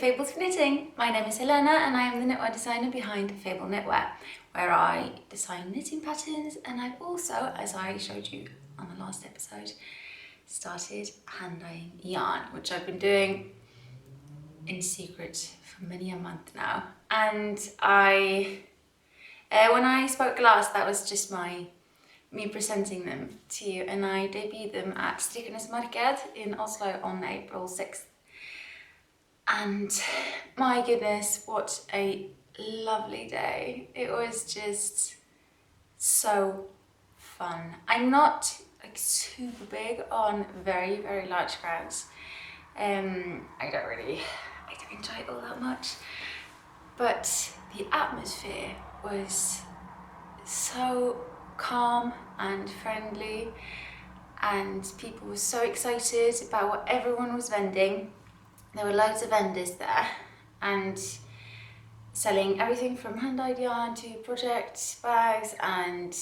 Fabels for Knitting. My name is Helene and I am the knitwear designer behind Fabel Knitwear, where I design knitting patterns, and I've also, as I showed you on the last episode, started hand dyeing yarn, which I've been doing in secret for many a month now. And when I spoke last, that was just me presenting them to you, and I debuted them at Strikkernes Marked in Oslo on April 6th. And my goodness, what a lovely day. It was just so fun. I'm not like super big on very, very large crowds. I don't enjoy it all that much. But the atmosphere was so calm and friendly, and people were so excited about what everyone was vending. There were loads of vendors there and selling everything from hand-dyed yarn to project bags and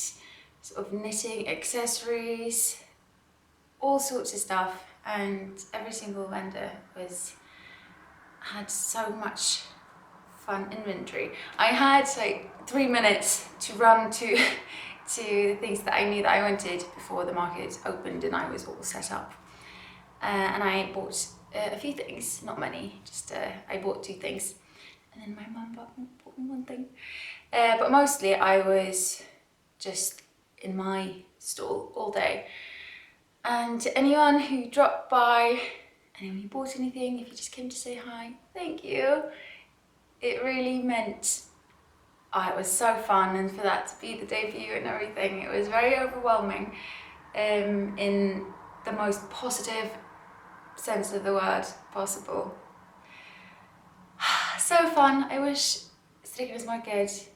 sort of knitting accessories, all sorts of stuff, and every single vendor had so much fun inventory. I had like 3 minutes to run to the things that I knew that I wanted before the market opened and I was all set up. And I bought a few things, not many, just I bought 2 things, and then my mum bought me 1 thing. But mostly I was just in my stall all day. And anyone who dropped by, anyone who bought anything, if you just came to say hi, thank you. It really meant, it was so fun, and for that to be the debut and everything, it was very overwhelming in the most positive sense of the word possible. So fun. I wish Strikkernes Marked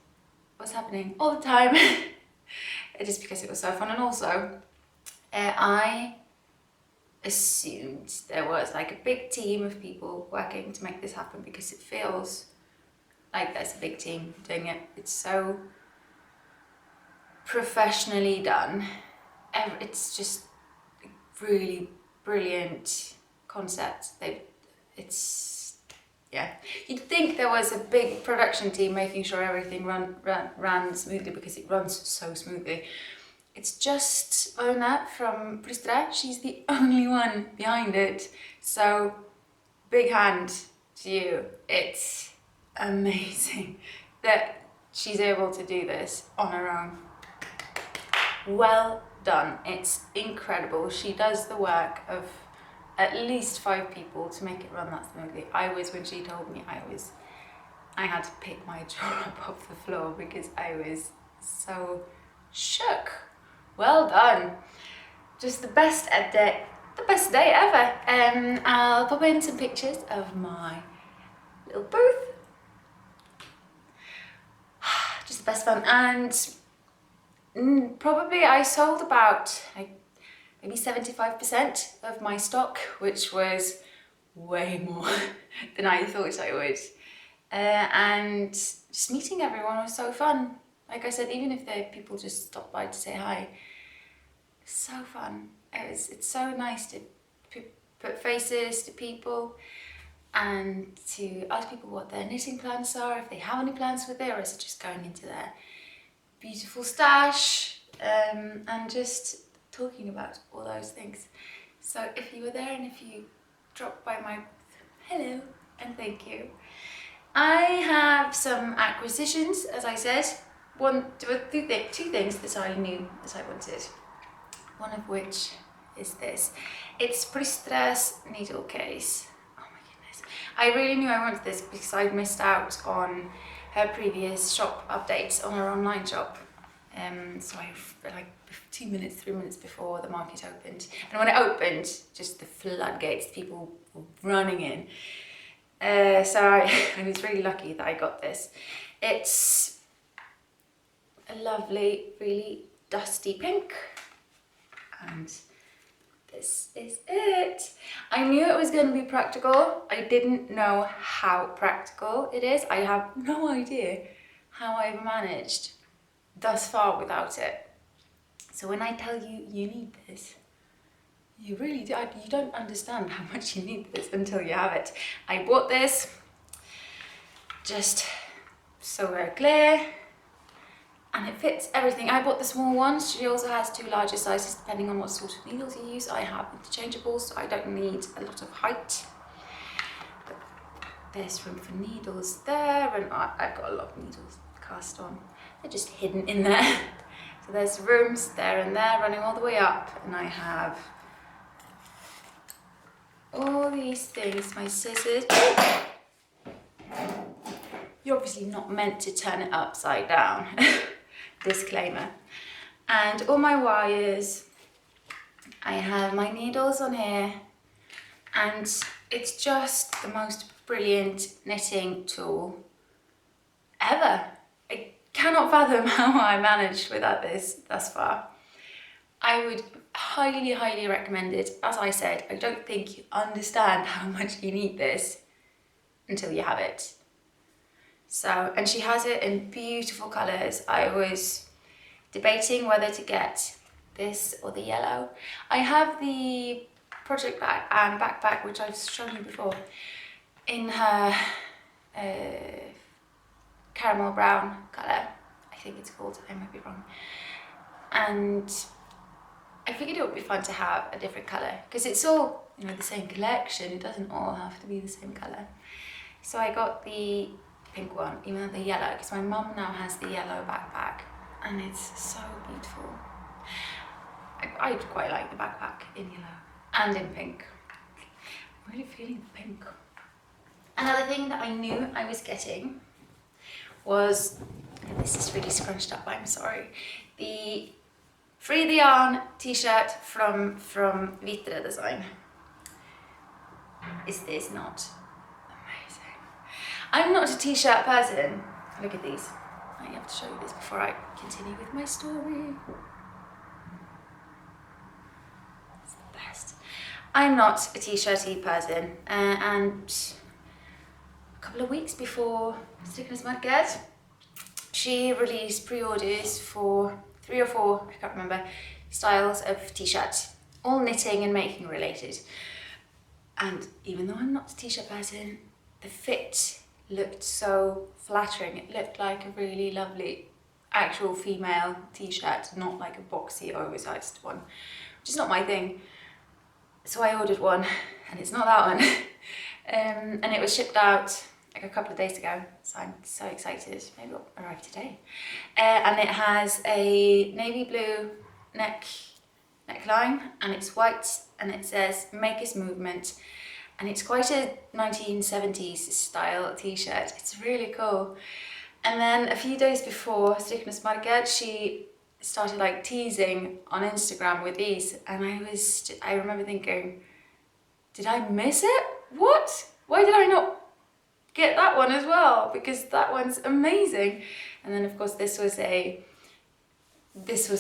was happening all the time. Just because it was so fun. And also I assumed there was like a big team of people working to make this happen, because it feels like there's a big team doing it. It's so professionally done. It's just really brilliant concept. You'd think there was a big production team making sure everything ran smoothly, because it runs so smoothly. It's just Ona from Pristra. She's the only one behind it. So big hand to you. It's amazing that she's able to do this on her own. Well done. It's incredible. She does the work of at least 5 people to make it run that smoothly. When she told me, I had to pick my jaw up off the floor because I was so shook. Well done. Just the best day ever. I'll pop in some pictures of my little booth. Just the best fun. And probably I sold about maybe 75% of my stock, which was way more than I thought I would. And just meeting everyone was so fun. Like I said, even if the people just stopped by to say hi, so fun. It's so nice to put faces to people and to ask people what their knitting plans are, if they have any plans with it, or is it just going into their beautiful stash, and just talking about all those things. So if you were there and if you dropped by my hello and thank you. I have some acquisitions, as I said. 2 things that I knew that I wanted. One of which is this. It's Pristra's needle case. Oh my goodness. I really knew I wanted this because I'd missed out on her previous shop updates on her online shop. So I like 3 minutes before the market opened. And when it opened, just the floodgates, people were running in. So I was really lucky that I got this. It's a lovely, really dusty pink. And this is it. I knew it was going to be practical. I didn't know how practical it is. I have no idea how I've managed thus far without it. So when I tell you you need this, you really do. You don't understand how much you need this until you have it. I bought this just so very clear, and it fits everything. I bought the small ones. She also has 2 larger sizes depending on what sort of needles you use. I have interchangeable, so I don't need a lot of height. But there's room for needles there, and I've got a lot of needles cast on. They're just hidden in there. So there's rooms there and there running all the way up, and I have all these things, my scissors. You're obviously not meant to turn it upside down. Disclaimer. And all my wires. I have my needles on here, and it's just the most brilliant knitting tool ever. I cannot fathom how I managed without this thus far. I would highly, highly recommend it. As I said, I don't think you understand how much you need this until you have it. So, and she has it in beautiful colours. I was debating whether to get this or the yellow. I have the project bag and backpack, which I've shown you before, in her caramel brown colour, I think it's called, I might be wrong. And I figured it would be fun to have a different colour, because it's all, you know, the same collection. It doesn't all have to be the same colour. So I got the pink one, even though the yellow, because my mum now has the yellow backpack, and it's so beautiful. I quite like the backpack in yellow and in pink. I'm really feeling the pink. Another thing that I knew I was getting was, this is really scrunched up, I'm sorry, the Free the Yarn t-shirt from Vitre Design. Is this not amazing? I'm not a t-shirt person. Look at these. I have to show you this before I continue with my story. It's the best. I'm not a t-shirty person, and a couple of weeks before Strikkernes Marked, she released pre-orders for 3 or 4, I can't remember, styles of t-shirts, all knitting and making related. And even though I'm not a t-shirt person, the fit looked so flattering. It looked like a really lovely actual female t-shirt, not like a boxy oversized one, which is not my thing. So I ordered one, and it's not that one. And it was shipped out like a couple of days ago, so I'm so excited. Maybe it'll arrive today. And it has a navy blue neckline, and it's white, and it says Maker's Movement, and it's quite a 1970s style t-shirt. It's really cool. And then a few days before Strikkernes Marked, she started like teasing on Instagram with these, and I remember thinking, did I miss it? What? Why did I not get that one as well? Because that one's amazing. And then of course this was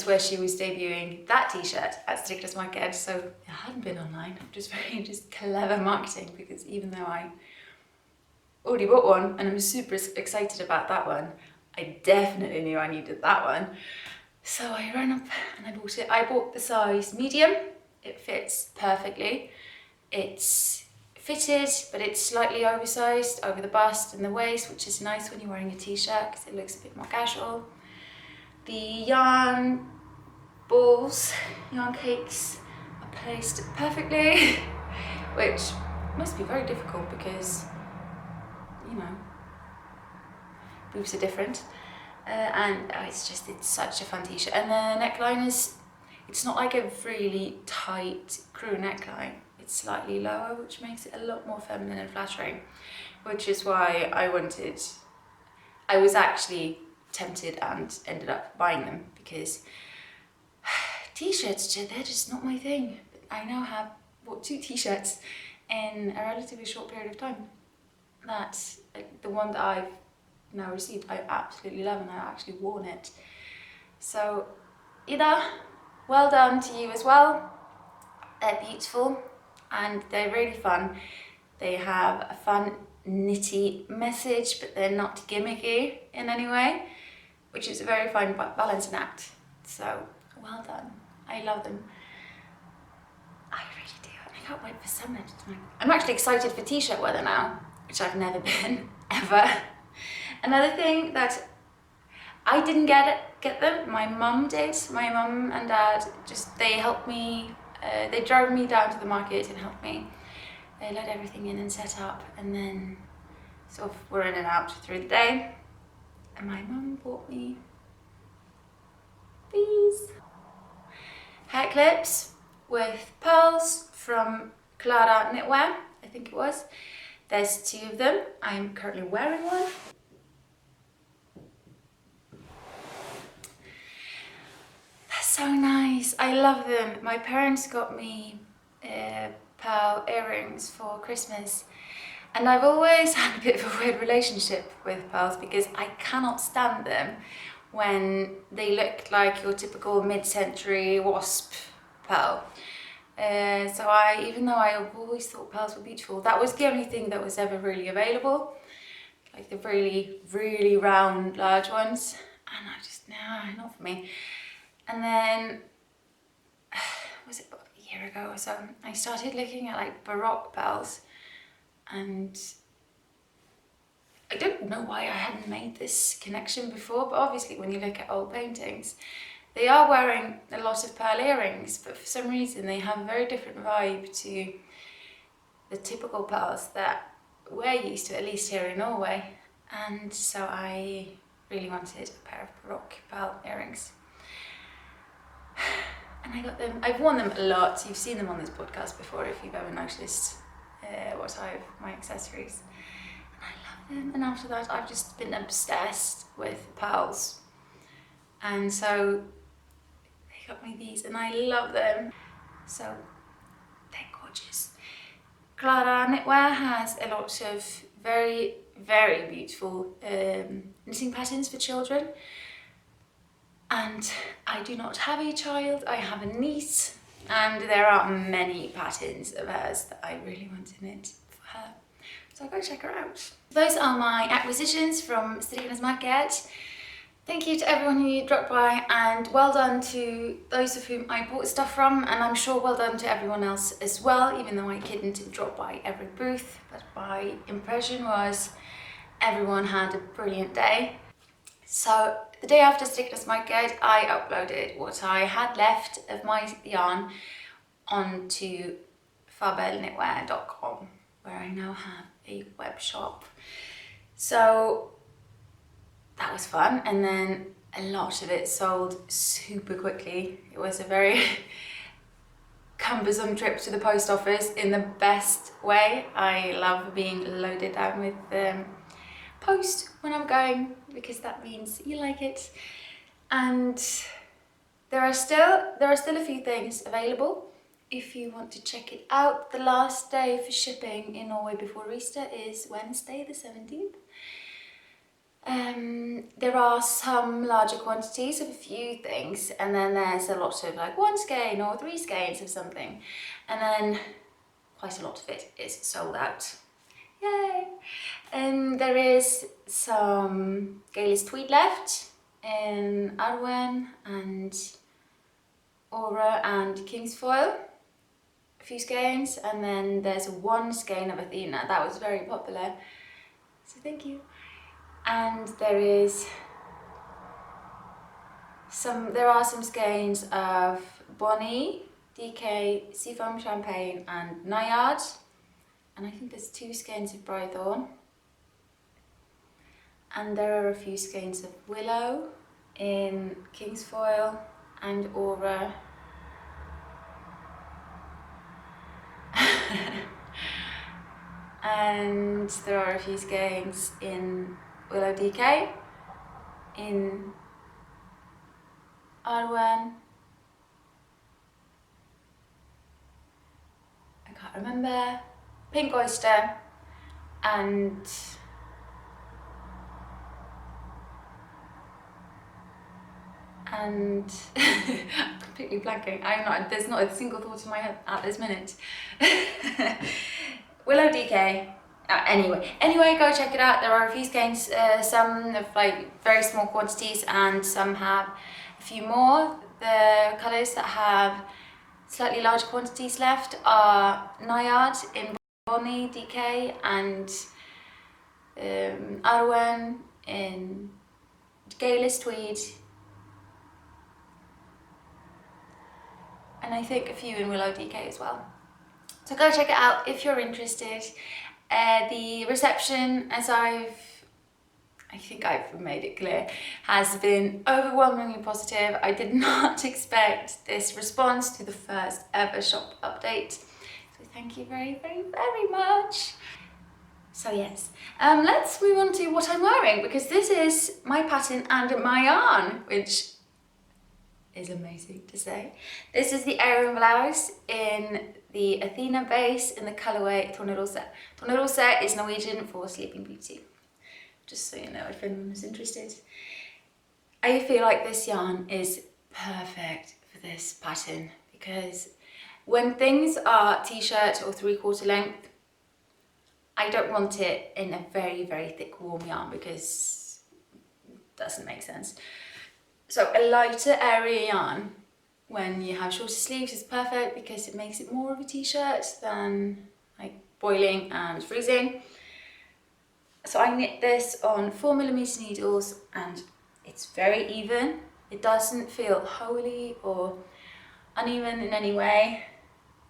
where she was debuting that t-shirt at Strikkernes Marked, so it hadn't been online. Just very clever marketing, because even though I already bought one and I'm super excited about that one, I definitely knew I needed that one. So I ran up and I bought it. I bought the size medium. It fits perfectly. It's fitted, but it's slightly oversized over the bust and the waist, which is nice when you're wearing a t-shirt because it looks a bit more casual. The yarn balls, yarn cakes are placed perfectly, which must be very difficult because, you know, boobs are different. And it's such a fun t-shirt. And the neckline it's not like a really tight crew neckline. It's slightly lower, which makes it a lot more feminine and flattering, which is why I was actually tempted and ended up buying them, because t-shirts, they're just not my thing. I now have bought 2 t-shirts in a relatively short period of time. That's the one that I've now received, I absolutely love, and I've actually worn it. So Ida, well done to you as well. They're beautiful and they're really fun. They have a fun knitty message, but they're not gimmicky in any way, which is a very fine balancing act. So well done. I love them. I really do. I can't wait for summer. I'm actually excited for t-shirt weather now, which I've never been, ever. Another thing that I didn't get them, my mum did. My mum and dad they helped me, they drove me down to the market and helped me. They let everything in and set up, and then sort of were in and out through the day. And my mum bought me these hair clips with pearls from Fabel Knitwear, I think it was. There's 2 of them. I'm currently wearing one. They're so nice. I love them. My parents got me pearl earrings for Christmas. And I've always had a bit of a weird relationship with pearls because I cannot stand them when they look like your typical mid-century wasp pearl. Even though I've always thought pearls were beautiful, that was the only thing that was ever really available, like the really, really round, large ones. And I just, nah, not for me. And then, was it about a year ago or so, I started looking at like Baroque pearls, and I don't know why I hadn't made this connection before, but obviously when you look at old paintings, they are wearing a lot of pearl earrings, but for some reason they have a very different vibe to the typical pearls that we're used to, at least here in Norway. And so I really wanted a pair of Baroque pearl earrings. And I got them. I've worn them a lot. You've seen them on this podcast before if you've ever noticed my accessories. And I love them. And after that, I've just been obsessed with pearls. And so they got me these, and I love them. So they're gorgeous. Clara Knitwear has a lot of very, very beautiful knitting patterns for children. And I do not have a child, I have a niece, and there are many patterns of hers that I really want to knit for her. So go check her out. Those are my acquisitions from Strikkernes Marked. Thank you to everyone who dropped by, and well done to those of whom I bought stuff from, and I'm sure well done to everyone else as well, even though I didn't drop by every booth. But my impression was everyone had a brilliant day. So the day after Strikkernes Marked, I uploaded what I had left of my yarn onto fabelknitwear.com, where I now have a web shop. So that was fun, and then a lot of it sold super quickly. It was a very cumbersome trip to the post office in the best way. I love being loaded down with post when I'm going, because that means you like it. And there are still a few things available if you want to check it out. The last day for shipping in Norway before Easter is Wednesday the 17th. There are some larger quantities of a few things, and then there's a lot of like 1 skein or 3 skeins of something, and then quite a lot of it is sold out. Yay! And there is some Abeilles tweed left in Arnesen and Aura and Kingsfoil, a few skeins, and then there's 1 skein of Athena that was very popular, so thank you. And there are some skeins of Bonnie, DK, Seafoam Champagne and Naiad. And I think there's 2 skeins of Brythorn. And there are a few skeins of Willow in Kingsfoil and Aura. And there are a few skeins in Willow DK, in Arwen, I can't remember, Pink Oyster, and I'm completely blanking. There's not a single thought in my head at this minute. Willow DK. Anyway, go check it out. There are a few skeins, some of like very small quantities, and some have a few more. The colours that have slightly larger quantities left are Naiad in Bonnie DK and Arwen in Gaelic tweed, and I think a few in Willow DK as well. So go check it out if you're interested. The reception, as I think I've made it clear, has been overwhelmingly positive. I did not expect this response to the first ever shop update. So thank you very, very, very much. So yes, let's move on to what I'm wearing, because this is my pattern and my yarn, which is amazing to say. This is the Aran blouse in the Athena base in the colourway Tornerose. Tornerose is Norwegian for Sleeping Beauty, just so you know if anyone is interested. I feel like this yarn is perfect for this pattern, because when things are t-shirt or 3/4 length, I don't want it in a very, very thick warm yarn, because it doesn't make sense. So a lighter area yarn when you have shorter sleeves is perfect, because it makes it more of a t-shirt than like boiling and freezing. So I knit this on 4mm needles, and it's very even. It doesn't feel holey or uneven in any way,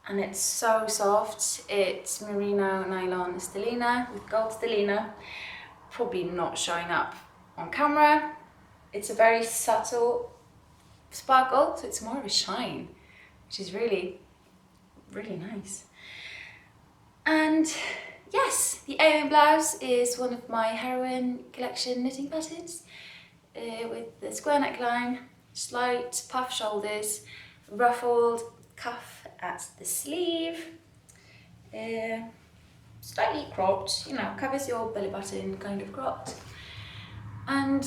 and it's so soft. It's merino nylon stellina with gold stellina, probably not showing up on camera. It's a very subtle sparkle, so it's more of a shine, which is really, really nice. And yes, the Abeilles blouse is one of my Heroine collection knitting patterns, with the square neckline, slight puff shoulders, ruffled cuff at the sleeve, slightly cropped, you know, covers your belly button, kind of cropped, and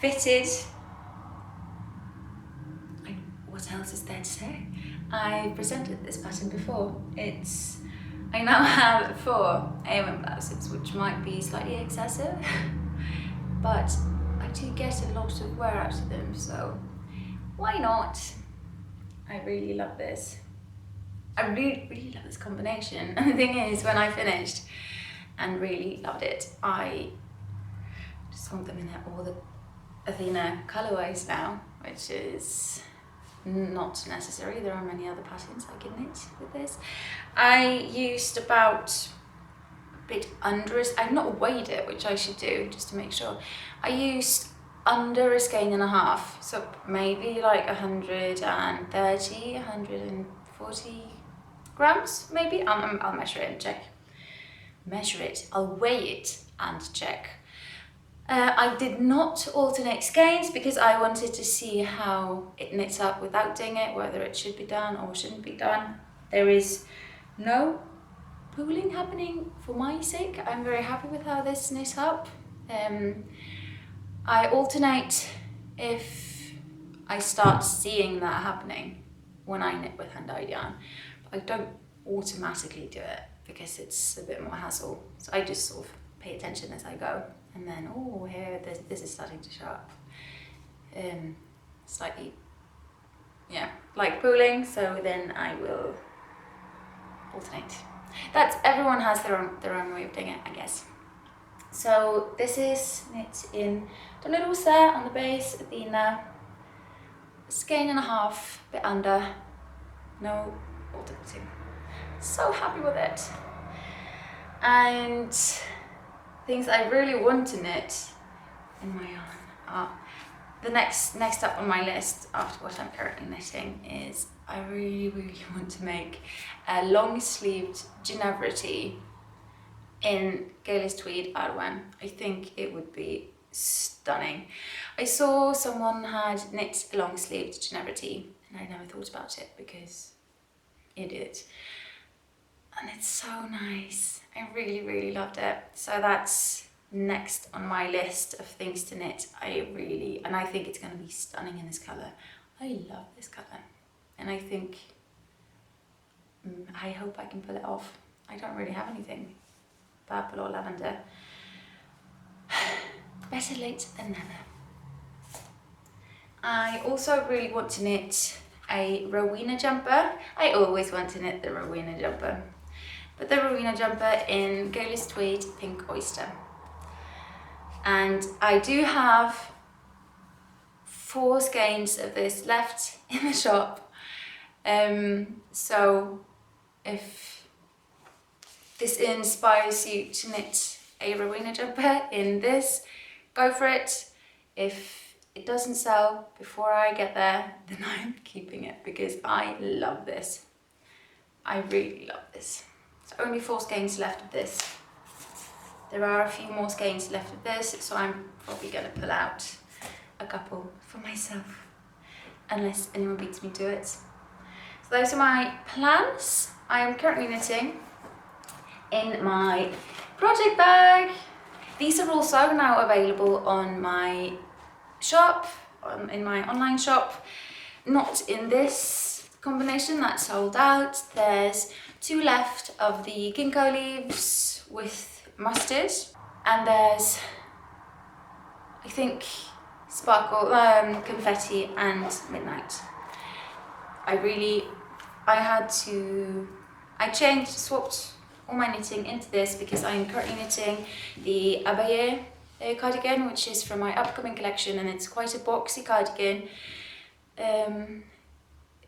fitted. What else is there to say? I presented this pattern before. I now have 4 Aran blouses, which might be slightly excessive, but I do get a lot of wear out of them, so why not? I really love this. I really, really love this combination. And the thing is, when I finished and really loved it, I just want them in all the Athena colorways now, which is not necessary. There are many other patterns I can knit with this. I used about a bit under, I've not weighed it, which I should do just to make sure. I used under a skein and a half, so maybe like 130, 140 grams maybe. I'll measure it and check. I'll weigh it and check. I did not alternate skeins because I wanted to see how it knits up without doing it, whether it should be done or shouldn't be done. There is no pooling happening for my sake. I'm very happy with how this knits up. I alternate if I start seeing that happening when I knit with hand-dyed yarn. But I don't automatically do it because it's a bit more hassle. So I just sort of pay attention as I go. And then, oh, here, this is starting to show up. Slightly, yeah, like pooling, so then I will alternate. Everyone has their own way of doing it, I guess. So this is knit in Tornerose on the base, Athena, a skein and a half, bit under, no alternating. So happy with it. And things I really want to knit in my yarn are the next up on my list after what I'm currently knitting is I really, really want to make a long-sleeved Ginevra tee in Gaelic tweed Arwen. I think it would be stunning. I saw someone had knit a long-sleeved Ginevra tee and I never thought about it because idiot. And it's so nice. I really, really loved it. So that's next on my list of things to knit. And I think it's going to be stunning in this colour. I love this colour. And I think, I hope I can pull it off. I don't really have anything purple or lavender. Better late than never. I also really want to knit a Rowena jumper. I always want to knit the Rowena jumper. But the Rowena jumper in Gaelic tweed Pink Oyster. And I do have 4 skeins of this left in the shop. So if this inspires you to knit a Rowena jumper in this, go for it. If it doesn't sell before I get there, then I'm keeping it because I love this. I really love this. So only 4 skeins left of this. There are a few more skeins left of this, so I'm probably going to pull out a couple for myself, unless anyone beats me to it. So those are my plans. I am currently knitting in my project bag. These are also now available on my shop, in my online shop. Not in this combination, that's sold out. There's 2 left of the ginkgo leaves with mustard, and there's, I think, sparkle, confetti and midnight. I swapped all my knitting into this because I'm currently knitting the Abeilles cardigan, which is from my upcoming collection, and it's quite a boxy cardigan.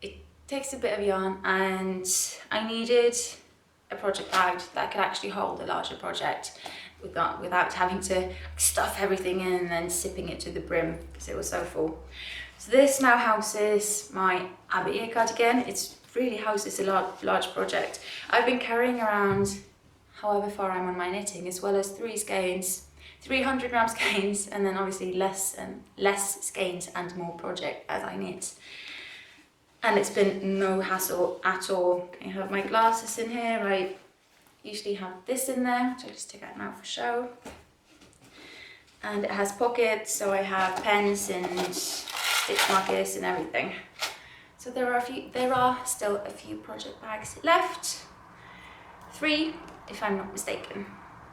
It takes a bit of yarn, and I needed a project bag that could actually hold a larger project without having to stuff everything in and then sipping it to the brim because it was so full. So this now houses my Abeilles cardigan. It really houses a large project. I've been carrying around however far I'm on my knitting, as well as 3 skeins, 300 gram skeins, and then obviously less skeins and more project as I knit. And it's been no hassle at all. I have my glasses in here. I usually have this in there, which I just take out now for show. And it has pockets, so I have pens and stitch markers and everything. So there are still a few project bags left. 3, if I'm not mistaken.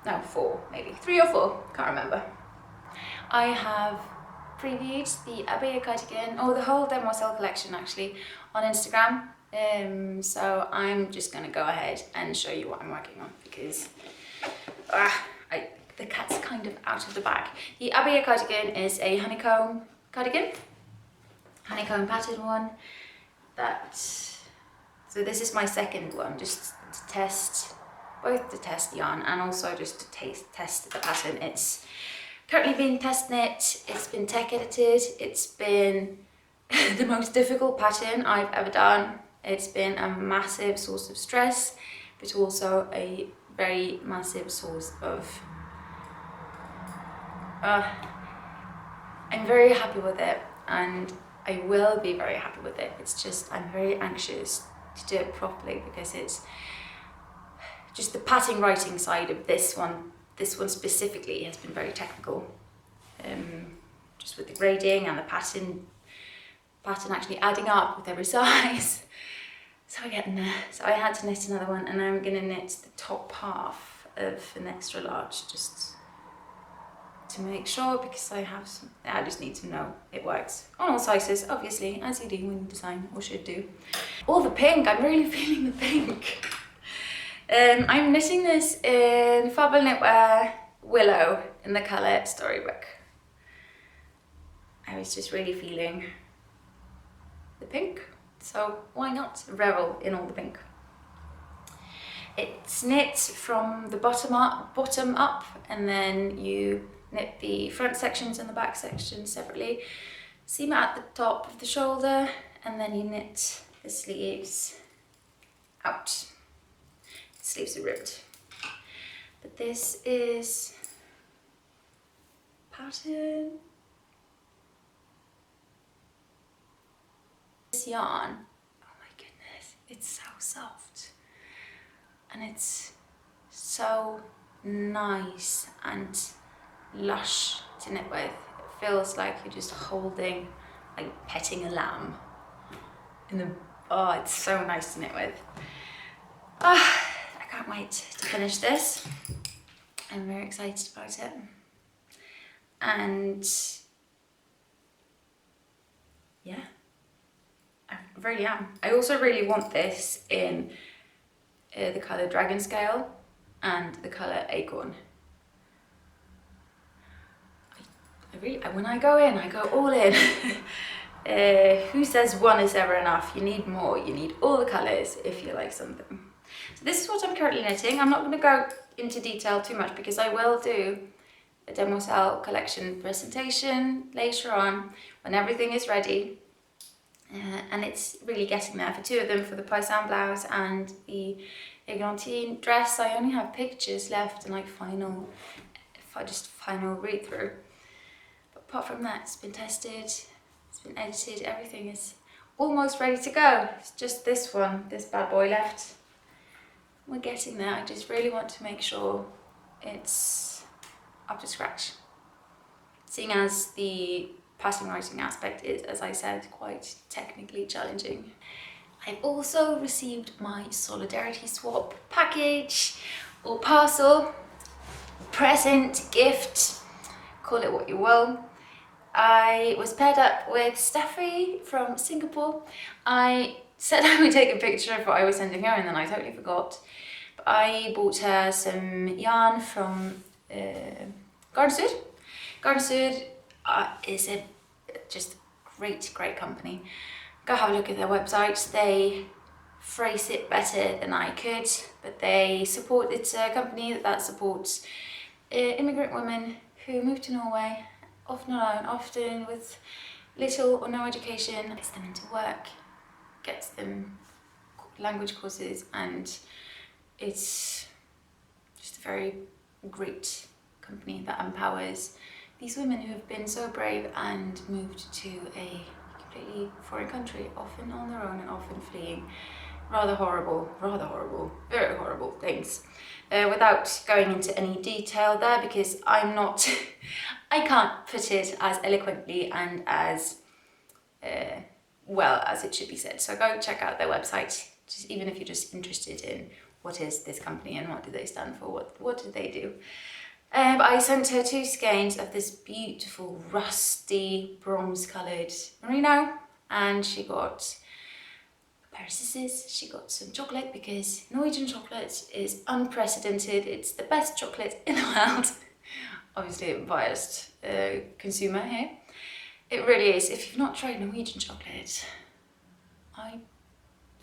No, 4 maybe. 3 or 4, can't remember. I have previewed the Abeilles cardigan, the whole Demoiselle collection actually, on Instagram. So I'm just gonna go ahead and show you what I'm working on because the cat's kind of out of the bag. The Abeilles cardigan is a honeycomb cardigan, honeycomb pattern one. So this is my second one, just to test, both to test yarn and also just to test the pattern. It's currently being test knit, it's been tech edited, it's been the most difficult pattern I've ever done. It's been a massive source of stress, but also a very massive source of... I'm very happy with it, and I will be very happy with it. It's just, I'm very anxious to do it properly because it's just the pattern writing side of this one specifically has been very technical. Just with the grading and the pattern actually adding up with every size. So we're getting there. So I had to knit another one, and I'm gonna knit the top half of an extra large just to make sure, because I just need to know it works on all sizes, obviously, as you do when you design, or should do. All the pink, I'm really feeling the pink. I'm knitting this in Fabel Knitwear Willow in the colour Storybook. I was just really feeling the pink, so why not revel in all the pink? It's knit from the bottom up, and then you knit the front sections and the back sections separately, seam it at the top of the shoulder, and then you knit the sleeves out. The sleeves are ribbed. But this is pattern. This yarn, oh my goodness, it's so soft. And it's so nice and lush to knit with. It feels like you're just holding, like petting a lamb. It's so nice to knit with. I can't wait to finish this. I'm very excited about it. And yeah, I really am. I also really want this in the colour Dragon Scale and the colour Acorn. when I go in, I go all in. Who says one is ever enough? You need more, you need all the colours if you like something. So this is what I'm currently knitting. I'm not going to go into detail too much because I will do a demo cell collection presentation later on when everything is ready. And it's really getting there for two of them, for the paysan blouse and the eglantine dress. I only have pictures left and like final read through. But apart from that, it's been tested, it's been edited, everything is almost ready to go. It's just this one, this bad boy left. We're getting there. I just really want to make sure it's up to scratch. Seeing as the pattern writing aspect is, as I said, quite technically challenging. I've also received my Solidarity Swap package or parcel, present, gift, call it what you will. I was paired up with Steffi from Singapore. I said I would take a picture of what I was sending her and then I totally forgot. But I bought her some yarn from Garnsud. Garnsud is a just great company. Go have a look at their website. They phrase it better than I could, but they support, it's a company that supports immigrant women who move to Norway, often alone, often with little or no education, gets them into work, gets them language courses, and it's just a very great company that empowers these women who have been so brave and moved to a completely foreign country, often on their own and often fleeing rather horrible, very horrible things. Without going into any detail there, because I'm not, I can't put it as eloquently and as well as it should be said. So go check out their website, just even if you're just interested in what is this company and what do they stand for, what do they do. I sent her 2 skeins of this beautiful rusty bronze coloured merino, and she got a pair of scissors, she got some chocolate because Norwegian chocolate is unprecedented. It's the best chocolate in the world. Obviously a biased consumer here. It really is. If you've not tried Norwegian chocolate, I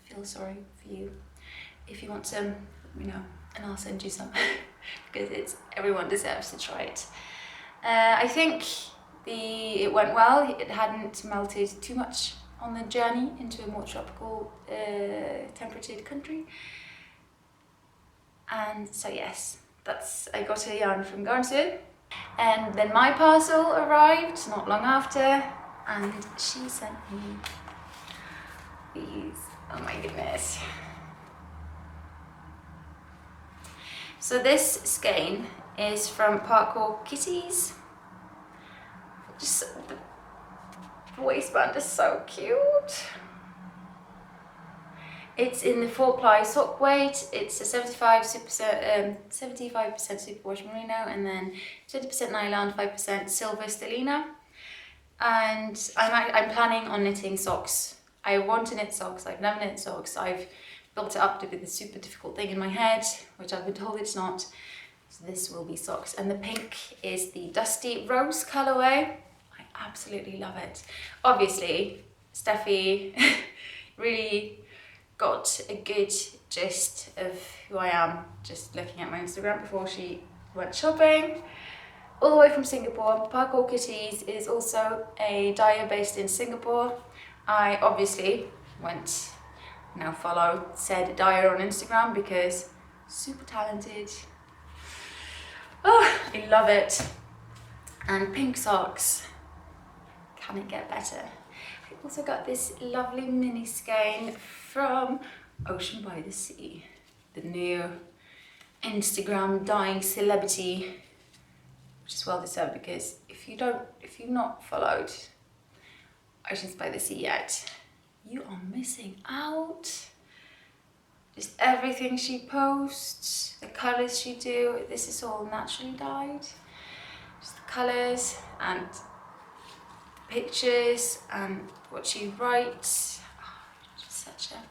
feel sorry for you. If you want some, let me know and I'll send you some because everyone deserves to try it. I think it went well. It hadn't melted too much on the journey into a more tropical temperated country. And so yes, I got a yarn from Garnsud. And then my parcel arrived not long after, and she sent me these. Oh my goodness. So this skein is from Parkour Kitties. Just the waistband is so cute. It's in the 4-ply sock weight. It's a 75% superwash merino and then 20% nylon, 5% silver stellina. And I'm planning on knitting socks. I want to knit socks. I've never knit socks. I've built it up to be the super difficult thing in my head, which I've been told it's not. So this will be socks. And the pink is the Dusty Rose colorway. I absolutely love it. Obviously, Steffi really got a good gist of who I am just looking at my Instagram before she went shopping. All the way from Singapore. Parkour Kitties is also a dyer based in Singapore. I obviously now follow said dyer on Instagram because super talented. Oh, I love it. And pink socks. Can it get better? I also got this lovely mini skein from Ocean by the Sea, the new Instagram dying celebrity, which is well deserved because if you've not followed Oceans by the Sea yet, you are missing out. Just everything she posts, the colours she do, this is all naturally dyed. Just the colours and pictures and what she writes. Oh, just such a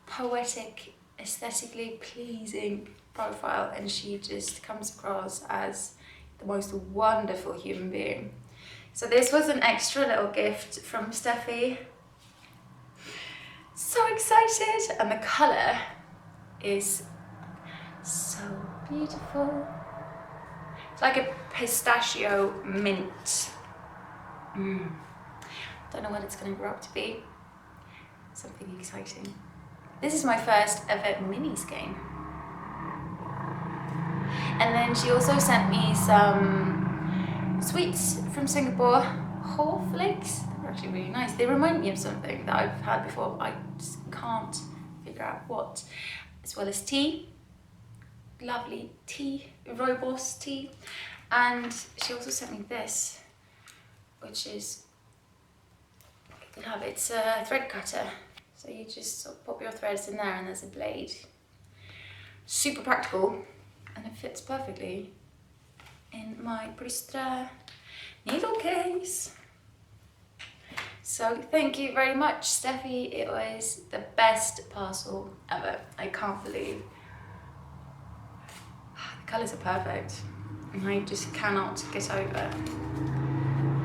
poetic, aesthetically pleasing profile, and she just comes across as the most wonderful human being. So this was an extra little gift from Steffi. So excited, and the colour is so beautiful. It's like a pistachio mint. Don't know what it's going to grow up to be. Something exciting. This is my first ever mini skein. And then she also sent me some sweets from Singapore. Whole flakes. They're actually really nice. They remind me of something that I've had before. I just can't figure out what. As well as tea. Lovely tea. Rooibos tea. And she also sent me this, which is, it's a thread cutter. So you just sort of pop your threads in there and there's a blade. Super practical, and it fits perfectly in my Bristol needle case. So thank you very much, Steffi. It was the best parcel ever. I can't believe. The colours are perfect. And I just cannot get over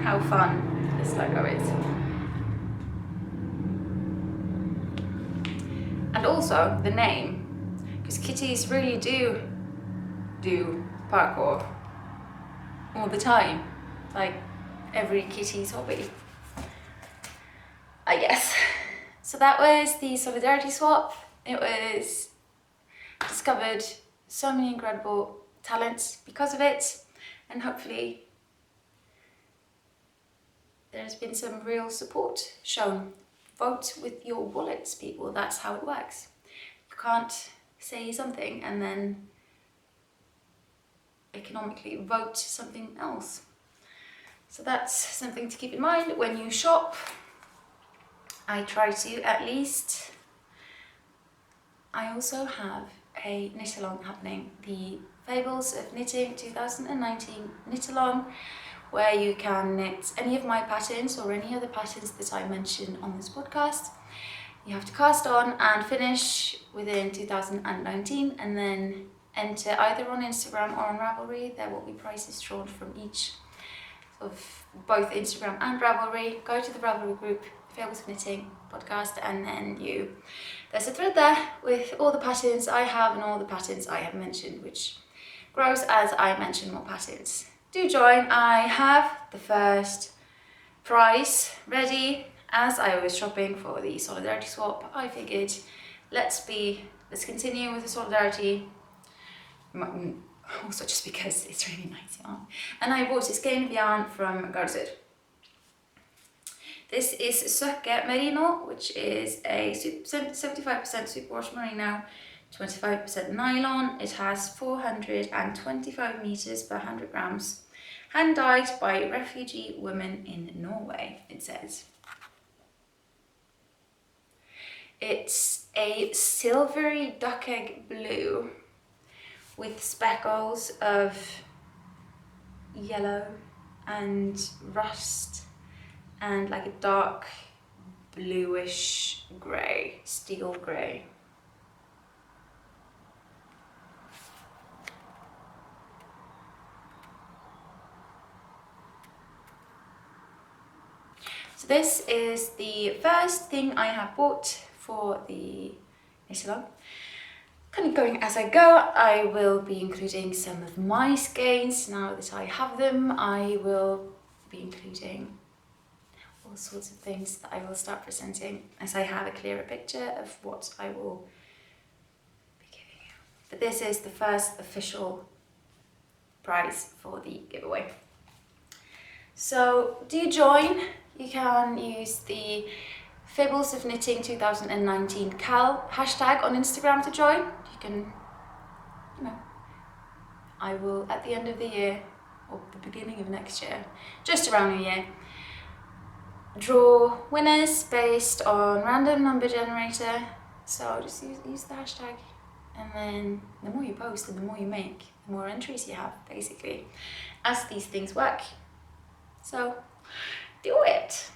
how fun this logo is. And also the name, because kitties really do parkour all the time, like every kitty's hobby, I guess. So that was the solidarity swap. It was discovered so many incredible talents because of it, and hopefully there's been some real support shown. Vote with your wallets, people. That's how it works. You can't say something and then economically vote something else. So that's something to keep in mind when you shop. I try to, at least. I also have a knit along happening, the Fabels of Knitting 2019 knit along, where you can knit any of my patterns or any other patterns that I mention on this podcast. You have to cast on and finish within 2019, and then enter either on Instagram or on Ravelry. There will be prices drawn from each of both Instagram and Ravelry. Go to the Ravelry group, Fabels Knitting podcast, and then there's a thread there with all the patterns I have and all the patterns I have mentioned, which grows as I mention more patterns. Do join. I have the first prize ready. As I was shopping for the solidarity swap, I figured let's continue with the solidarity. Also just because it's really nice yarn. And I bought a skein of yarn from Cardigan. This is Söke Merino, which is a 75% superwash merino, 25% nylon. It has 425 meters per 100 grams. Hand dyed by refugee women in Norway, it says. It's a silvery duck egg blue with speckles of yellow and rust and like a dark bluish grey, steel grey. So this is the first thing I have bought for the knit along. Kind of going as I go. I will be including some of my skeins now that I have them. I will be including all sorts of things that I will start presenting as I have a clearer picture of what I will be giving you. But this is the first official prize for the giveaway. So do join. You can use the Fabels of Knitting 2019 Cal hashtag on Instagram to join. You can, I will at the end of the year, or the beginning of next year, just around New Year, draw winners based on random number generator. So just use the hashtag, and then the more you post and the more you make, the more entries you have, basically, as these things work. So do it.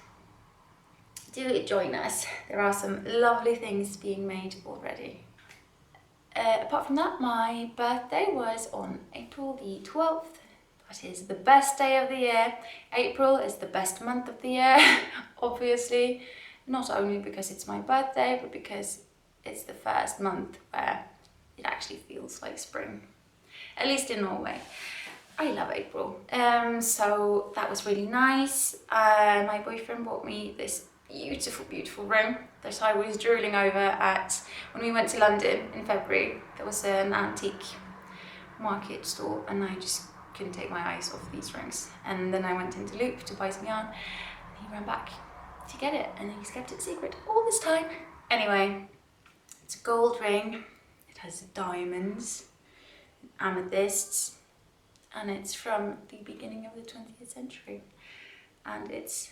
Do join us. There are some lovely things being made already. Apart from that, my birthday was on April the 12th. It is the best day of the year. April is the best month of the year, obviously. Not only because it's my birthday, but because it's the first month where it actually feels like spring. At least in Norway. I love April. So that was really nice. My boyfriend bought me this beautiful, beautiful ring that I was drooling over at when we went to London in February. There was an antique market store and I just couldn't take my eyes off these rings. And then I went into Loop to buy some yarn and he ran back to get it and he's kept it secret all this time. Anyway, it's a gold ring. It has diamonds, amethysts, and it's from the beginning of the 20th century. And it's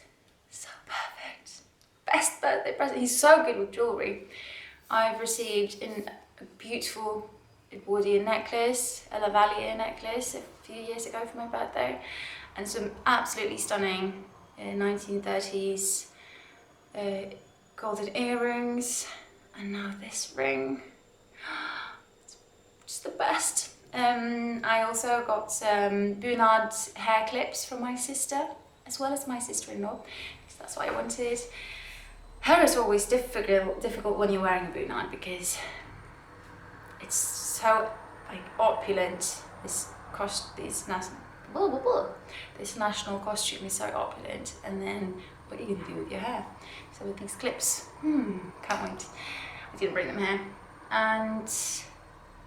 so perfect. Best birthday present. He's so good with jewellery. I've received in a beautiful Edwardian necklace, a lavalier necklace a few years ago for my birthday, and some absolutely stunning 1930s golden earrings, and now this ring. It's just the best. I also got some bunad hair clips from my sister, as well as my sister-in-law, because that's what I wanted. Hair is always difficult when you're wearing a bunad because it's so like opulent. This national costume is so opulent, and then what are you gonna do with your hair? So with these clips, can't wait. I didn't bring them here, and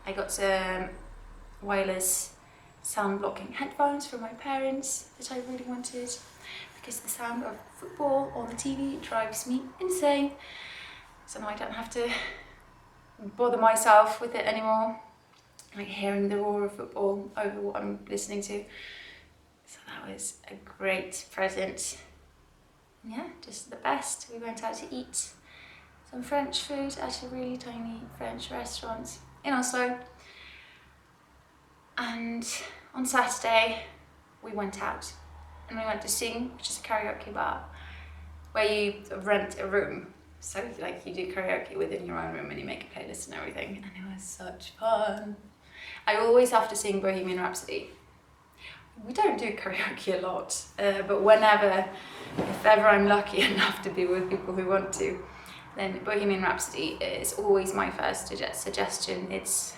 I got some wireless sound blocking headphones from my parents that I really wanted because the sound of football on the TV drives me insane. So now I don't have to bother myself with it anymore, like hearing the roar of football over what I'm listening to. So that was a great present. Yeah, just the best. We went out to eat some French food at a really tiny French restaurant in Oslo. And on Saturday we went out and we went to Sing, which is a karaoke bar where you rent a room. So like you do karaoke within your own room and you make a playlist and everything, and it was such fun. I always have to sing Bohemian Rhapsody. We don't do karaoke a lot, but if ever I'm lucky enough to be with people who want to, then Bohemian Rhapsody is always my first suggestion. It's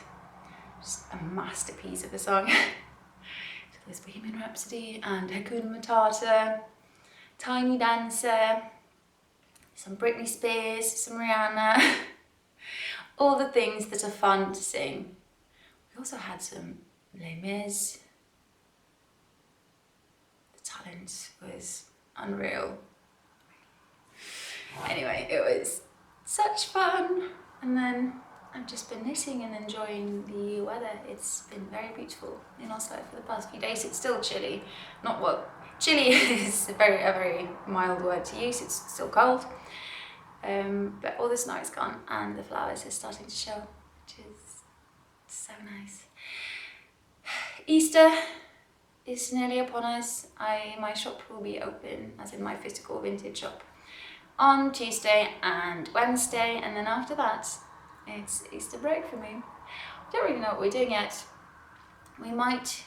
just a masterpiece of a song. So there's Bohemian Rhapsody and Hakuna Matata, Tiny Dancer, some Britney Spears, some Rihanna, all the things that are fun to sing. We also had some Les Mis. The talent was unreal. Anyway, it was such fun. And then I've just been knitting and enjoying the weather. It's been very beautiful in Oslo for the past few days. It's still chilly. Chilly is a very mild word to use. It's still cold. But all the snow is gone and the flowers are starting to show, which is so nice. Easter is nearly upon us. My shop will be open, as in my physical vintage shop, on Tuesday and Wednesday, and then after that it's Easter break for me. I don't really know what we're doing yet. We might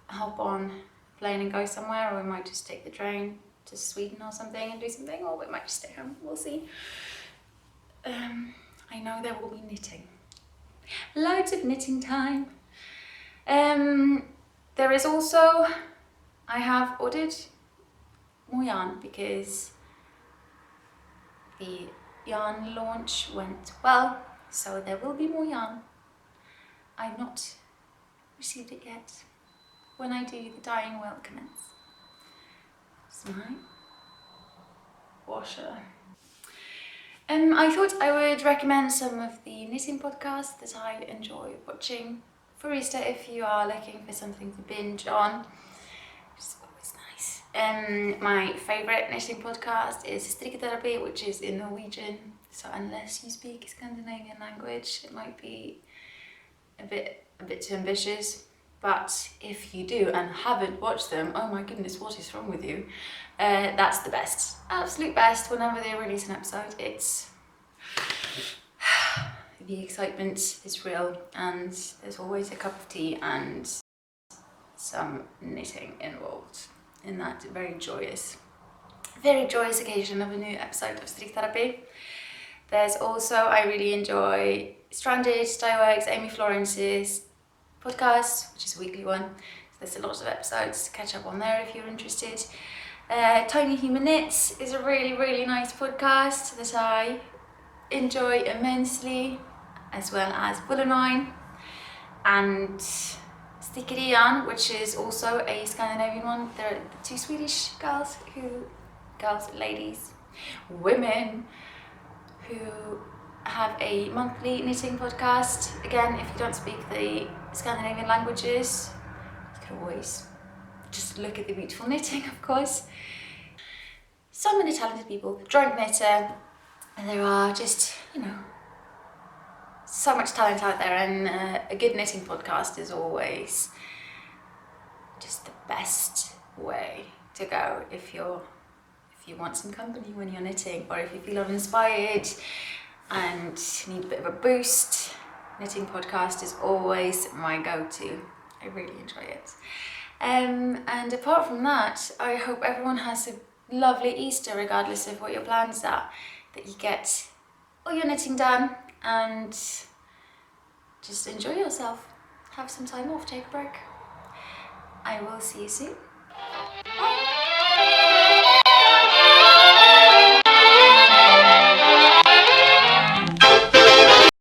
hop on a plane and go somewhere, or we might just take the train to Sweden or something and do something, or we might just stay home. We'll see. I know there will be knitting. Loads of knitting time. There is also, I have ordered more yarn because the yarn launch went well, so there will be more yarn. I've not received it yet. When I do, the dyeing will commence. It's my washer. I thought I would recommend some of the knitting podcasts that I enjoy watching for Easter if you are looking for something to binge on, which is always nice. My favourite knitting podcast is Strikkernes, which is in Norwegian, so unless you speak Scandinavian language it might be a bit too ambitious. But if you do and haven't watched them, oh my goodness, what is wrong with you? That's the best, absolute best. Whenever they release an episode, it's the excitement is real, and there's always a cup of tea and some knitting involved in that very joyous occasion of a new episode of Strikkterapi. There's also, I really enjoy Stranded, Dyeworks, Amy Florence's podcast, which is a weekly one. So there's a lot of episodes to catch up on there if you're interested. Tiny Human Knits is a really nice podcast that I enjoy immensely, as well as Bullenine and Strikkernes, which is also a Scandinavian one. They're the two Swedish women who have a monthly knitting podcast. Again, if you don't speak the Scandinavian languages, you can always just look at the beautiful knitting, of course. So many talented people, drunk knitter, and there are just, so much talent out there, and a good knitting podcast is always just the best way to go if you want some company when you're knitting, or if you feel uninspired and need a bit of a boost. Knitting podcast is always my go-to. I really enjoy it. And apart from that, I hope everyone has a lovely Easter, regardless of what your plans are, that you get all your knitting done and just enjoy yourself. Have some time off, take a break. I will see you soon. Bye.